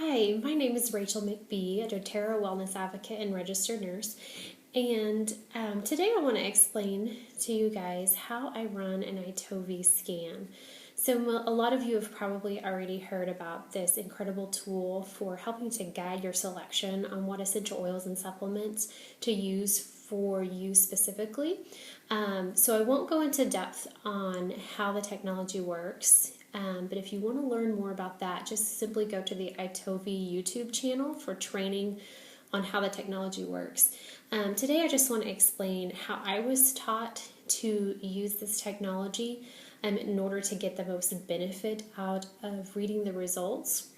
Hi, my name is Rachel McBee, a doTERRA wellness advocate and registered nurse. And today I want to explain to you guys how I run an iTOVI scan. So a lot of you have probably already heard about this incredible tool for helping to guide your selection on what essential oils and supplements to use for you specifically. So I won't go into depth on how the technology works. But if you want to learn more about that, just simply go to the iTOVI YouTube channel for training on how the technology works. Today I just want to explain how I was taught to use this technology in order to get the most benefit out of reading the results.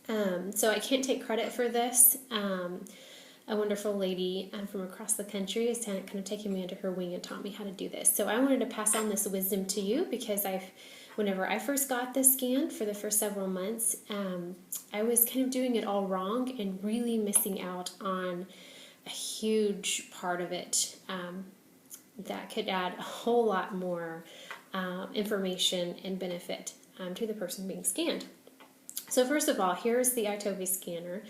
So I can't take credit for this. A wonderful lady from across the country is kind of taking me under her wing and taught me how to do this. So I wanted to pass on this wisdom to you because whenever I first got this scan for the first several months, I was kind of doing it all wrong and really missing out on a huge part of it that could add a whole lot more information and benefit to the person being scanned. So first of all, here's the iTOVI scanner.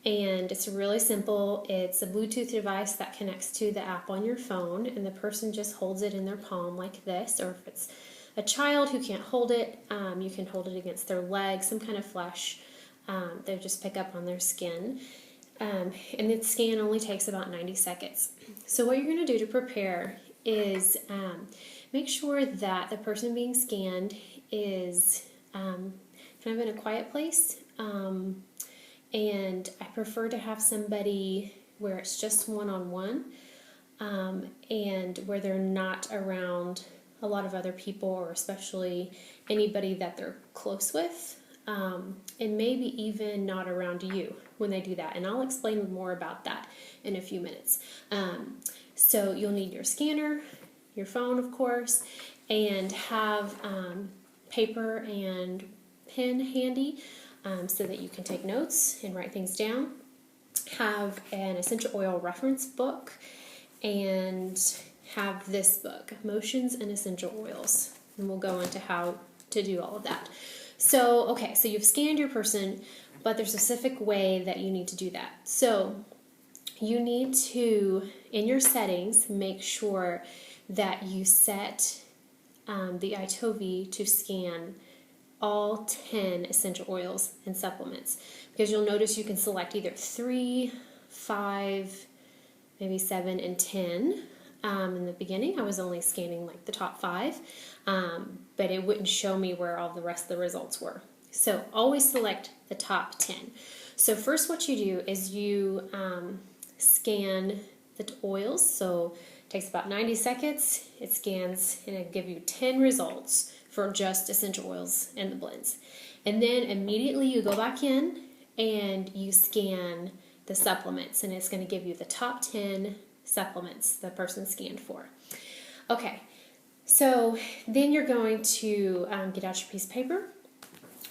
And it's really simple. It's a Bluetooth device that connects to the app on your phone, and the person just holds it in their palm like this, or if it's a child who can't hold it, you can hold it against their leg, some kind of flesh. They'll just pick up on their skin. And the scan only takes about 90 seconds. So what you're going to do to prepare is make sure that the person being scanned is kind of in a quiet place. And I prefer to have somebody where it's just one-on-one and where they're not around a lot of other people, or especially anybody that they're close with, and maybe even not around you when they do that. And I'll explain more about that in a few minutes. So you'll need your scanner, your phone, of course, and have paper and pen handy so that you can take notes and write things down. Have an essential oil reference book, and have this book, Emotions and Essential Oils, and we'll go into how to do all of that. So you've scanned your person, but there's a specific way that you need to do that. So you need to, in your settings, make sure that you set the iTOVI to scan all 10 essential oils and supplements, because you'll notice you can select either 3, 5, maybe 7, and 10. In the beginning, I was only scanning like the top 5, but it wouldn't show me where all the rest of the results were. So always select the top 10. So first what you do is you scan the oils. So it takes about 90 seconds. It scans and it'll give you 10 results for just essential oils and the blends. And then immediately you go back in and you scan the supplements, and it's going to give you the top 10 supplements the person scanned for. Okay, so then you're going to get out your piece of paper,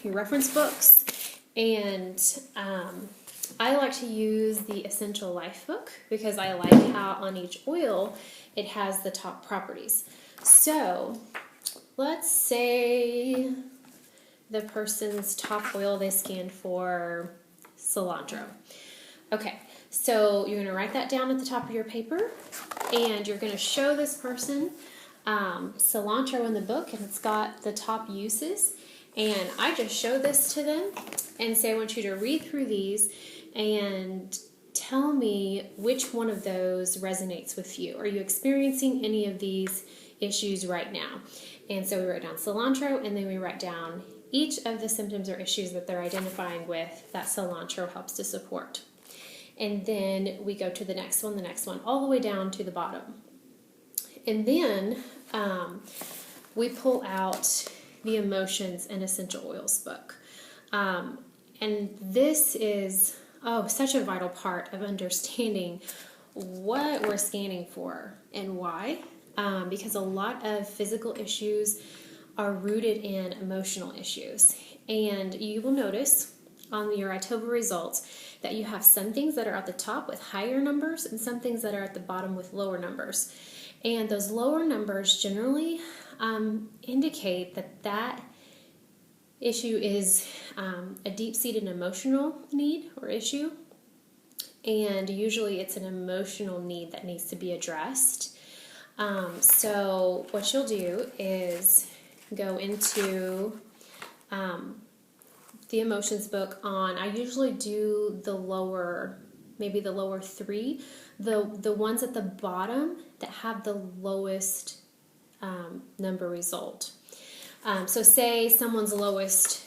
your reference books, and I like to use the Essential Life book because I like how on each oil it has the top properties. So let's say the person's top oil they scanned for cilantro. Okay, so you're going to write that down at the top of your paper, and you're going to show this person cilantro in the book, and it's got the top uses. And I just show this to them and say, I want you to read through these and tell me which one of those resonates with you. Are you experiencing any of these issues right now? And so we write down cilantro, and then we write down each of the symptoms or issues that they're identifying with that cilantro helps to support. And then we go to the next one, all the way down to the bottom. And then we pull out the Emotions and Essential Oils book. And this is such a vital part of understanding what we're scanning for and why. Because a lot of physical issues are rooted in emotional issues. And you will notice on your iTOVI results that you have some things that are at the top with higher numbers and some things that are at the bottom with lower numbers. And those lower numbers generally indicate that issue is a deep-seated emotional need or issue, and usually it's an emotional need that needs to be addressed. So what you'll do is go into the emotions book on, I usually do the lower, maybe the lower three, the ones at the bottom that have the lowest number result. So say someone's lowest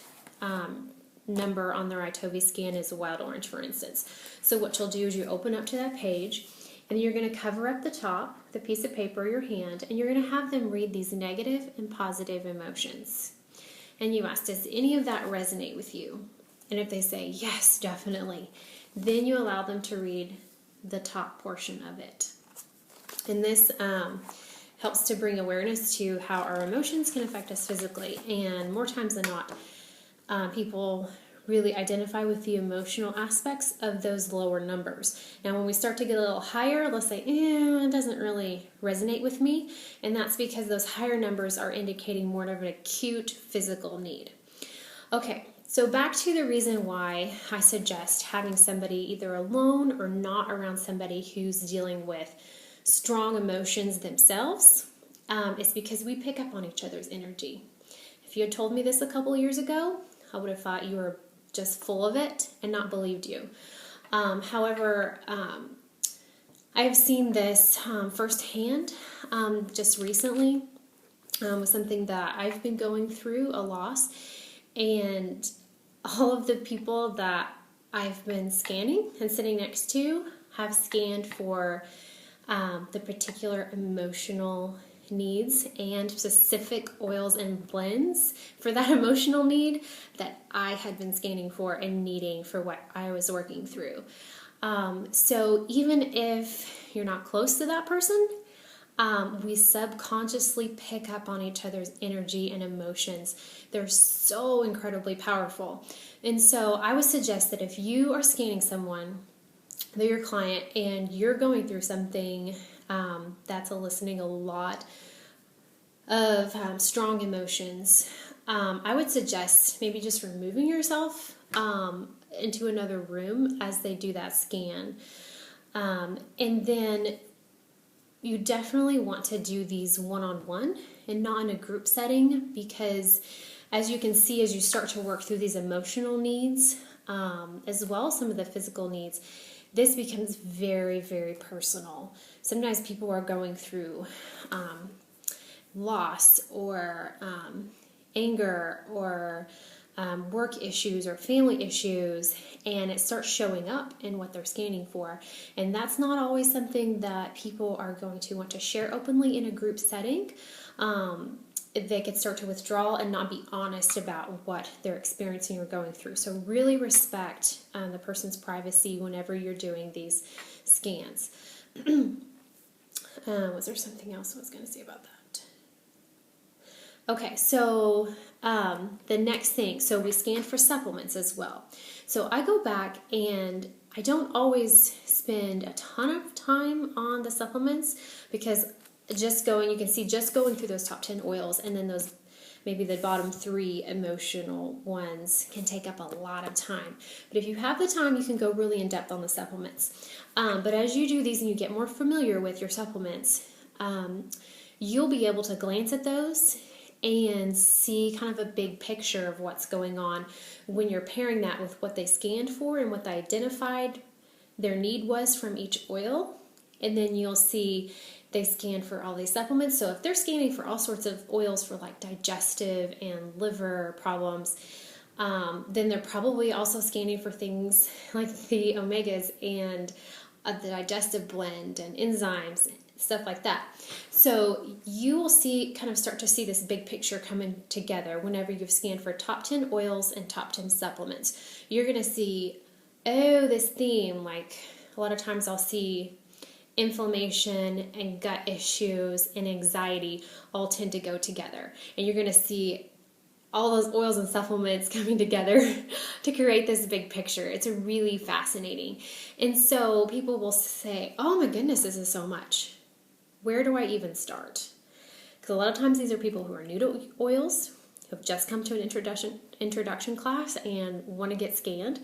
number on their iTOVI scan is a wild orange, for instance. So what you'll do is you open up to that page, and you're going to cover up the top with a piece of paper or your hand, and you're going to have them read these negative and positive emotions. And you ask, does any of that resonate with you? And if they say, yes, definitely, then you allow them to read the top portion of it. And this helps to bring awareness to how our emotions can affect us physically. And more times than not, people really identify with the emotional aspects of those lower numbers. Now, when we start to get a little higher, let's say, it doesn't really resonate with me. And that's because those higher numbers are indicating more of an acute physical need. Okay, so back to the reason why I suggest having somebody either alone or not around somebody who's dealing with strong emotions themselves, is because we pick up on each other's energy. If you had told me this a couple years ago, I would have thought you were just full of it and not believed you. However, I have seen this firsthand just recently with something that I've been going through, a loss, and all of the people that I've been scanning and sitting next to have scanned for the particular emotional needs and specific oils and blends for that emotional need that I had been scanning for and needing for what I was working through. So even if you're not close to that person, we subconsciously pick up on each other's energy and emotions. They're so incredibly powerful. And so I would suggest that if you are scanning someone, they're your client, and you're going through something that's eliciting a lot of strong emotions, I would suggest maybe just removing yourself into another room as they do that scan. And then you definitely want to do these one-on-one and not in a group setting, because as you can see, as you start to work through these emotional needs, as well as some of the physical needs, this becomes very, very personal. Sometimes people are going through loss or anger or work issues or family issues, and it starts showing up in what they're scanning for. And that's not always something that people are going to want to share openly in a group setting. They could start to withdraw and not be honest about what they're experiencing or going through. So really respect the person's privacy whenever you're doing these scans. Was there something else I was going to say about that? Okay, so the next thing, so we scan for supplements as well. So I go back and I don't always spend a ton of time on the supplements, because just going through those top 10 oils and then those maybe the bottom 3 emotional ones can take up a lot of time. But if you have the time, you can go really in depth on the supplements. But as you do these and you get more familiar with your supplements, you'll be able to glance at those and see kind of a big picture of what's going on when you're pairing that with what they scanned for and what they identified their need was from each oil. And then you'll see they scan for all these supplements. So if they're scanning for all sorts of oils for like digestive and liver problems, then they're probably also scanning for things like the omegas and the digestive blend and enzymes, stuff like that. So you will start to see this big picture coming together whenever you've scanned for top 10 oils and top 10 supplements. You're going to see, this theme, like a lot of times I'll see inflammation and gut issues and anxiety all tend to go together. And you're going to see all those oils and supplements coming together to create this big picture. It's really fascinating. And so people will say, oh my goodness, this is so much. Where do I even start? Because a lot of times these are people who are new to oils, who have just come to an introduction class and want to get scanned.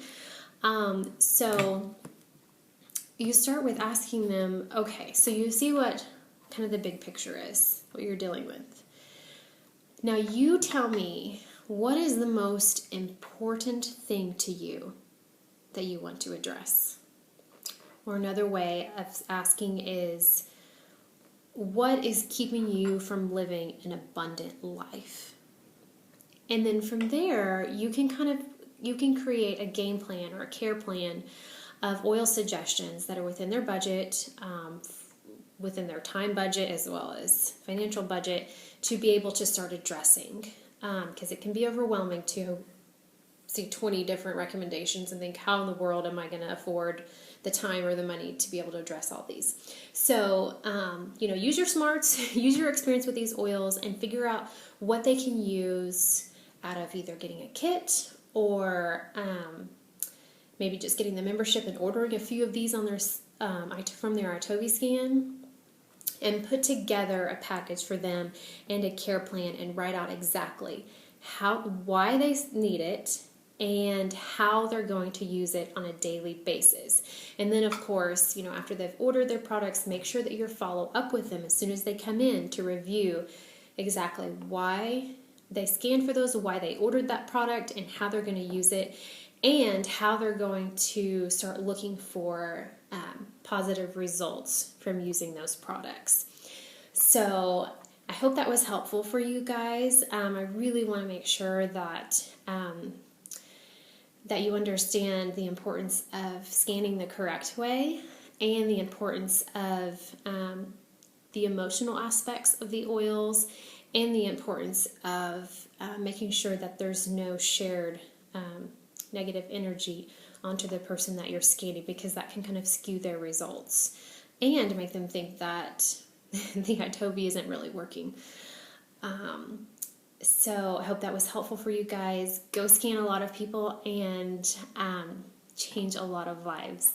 So you start with asking them, okay, so you see what kind of the big picture is, what you're dealing with. Now you tell me, what is the most important thing to you that you want to address? Or another way of asking is, what is keeping you from living an abundant life? And then from there, you can create a game plan or a care plan of oil suggestions that are within their budget, within their time budget as well as financial budget, to be able to start addressing. Because it can be overwhelming to see 20 different recommendations and think, how in the world am I going to afford the time or the money to be able to address all these? So, use your smarts, use your experience with these oils, and figure out what they can use out of either getting a kit or maybe just getting the membership and ordering a few of these on their from their iTOVI scan, and put together a package for them and a care plan and write out exactly why they need it and how they're going to use it on a daily basis. And then, of course, after they've ordered their products, make sure that you follow up with them as soon as they come in to review exactly why they scanned for those, why they ordered that product, and how they're going to use it, and how they're going to start looking for positive results from using those products. So I hope that was helpful for you guys. I really want to make sure that that you understand the importance of scanning the correct way, and the importance of the emotional aspects of the oils, and the importance of making sure that there's no shared negative energy onto the person that you're scanning, because that can kind of skew their results and make them think that the iTOVI isn't really working. So I hope that was helpful for you guys. Go scan a lot of people and change a lot of lives.